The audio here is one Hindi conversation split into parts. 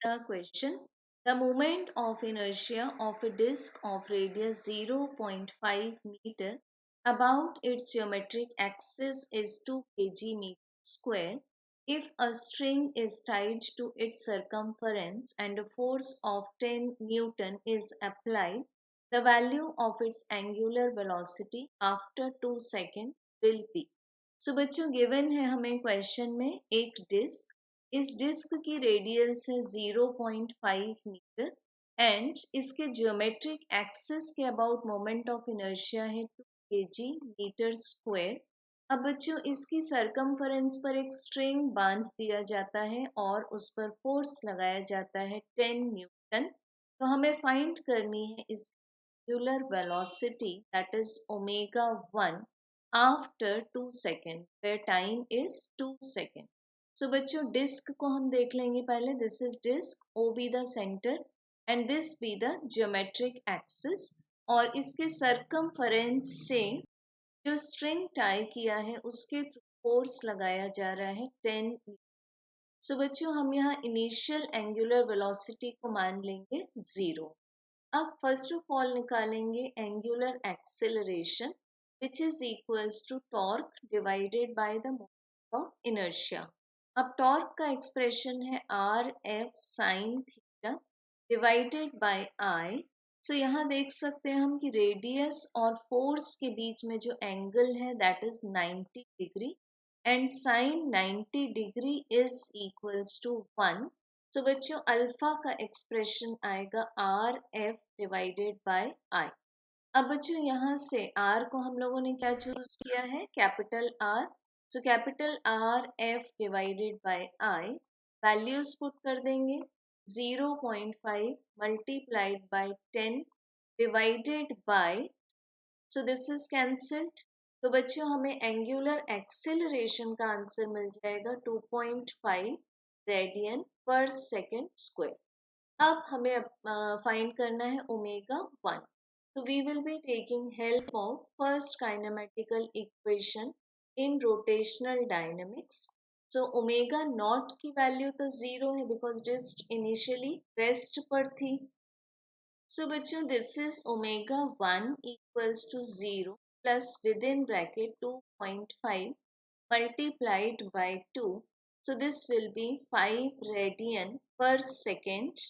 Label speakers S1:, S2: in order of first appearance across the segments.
S1: The question: the moment of inertia of a disk of radius 0.5 meter about its geometric axis is 2 kg meter square if a string is tied to its circumference and a force of 10 Newton is applied. The value of its angular velocity after 2 seconds will be. So बच्चों गिवन है हमें क्वेश्चन में एक डिस्क, इस डिस्क की रेडियस है 0.5 मीटर एंड इसके ज्योमेट्रिक एक्सिस के अबाउट मोमेंट ऑफ इनर्शिया है 2 kg मीटर स्क्वायर। अब बच्चों इसकी सरकमफरेंस पर एक स्ट्रिंग बांध दिया जाता है और उस पर फोर्स लगाया जाता है 10 न्यूटन। तो हमें फाइंड करनी है इस angular velocity that is omega 1 after 2 seconds where time is 2 seconds. So बच्चों डिस्क को हम देख लेंगे पहले. This is disk, O be the center and this be the geometric axis और इसके circumference से जो स्ट्रिंग टाई किया है उसके थ्रू फोर्स लगाया जा रहा है 10 न्यूटन. सो बच्चों हम यहाँ इनिशियल एंगुलर वेलोसिटी को मान लेंगे 0. अब फर्स्ट ऑफ ऑल निकालेंगे angular acceleration which is equals to torque divided by the moment of inertia. अब torque का expression है RF sin theta divided by I. So यहाँ देख सकते हैं हम कि रेडियस और फोर्स के बीच में जो एंगल है that is 90 degree and sin 90 degree is equals to 1. तो बच्चों अल्फा का एक्सप्रेशन आएगा आर एफ डिवाइडेड बाय आई. अब बच्चों यहाँ से आर को हम लोगों ने क्या चूज किया है, capital R. So capital R F divided by I values put कर देंगे. 0.5 multiplied by 10 divided by, so this is cancelled. तो बच्चों हमें एंगुलर एक्सेलरेशन का आंसर मिल जाएगा 2.5 रेडियन पर सेकेंड स्क्वायर. अब हमें फाइंड करना है ओमेगा 1. तो we will be taking help of first kinematical equation in rotational dynamics. So omega not की वैल्यू तो 0 है बिकॉज डिस्क इनिशियली रेस्ट पर थी. सो बच्चों this is omega 1 equals to 0 plus within bracket 2.5 multiplied by 2. So this will be 5 radian per second.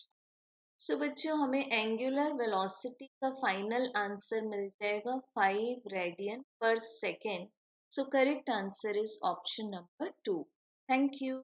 S1: So बच्चों हमें एंगुलर वेलोसिटी का फाइनल आंसर मिल जाएगा 5 रेडियन पर second. So correct answer is option number 2. Thank you.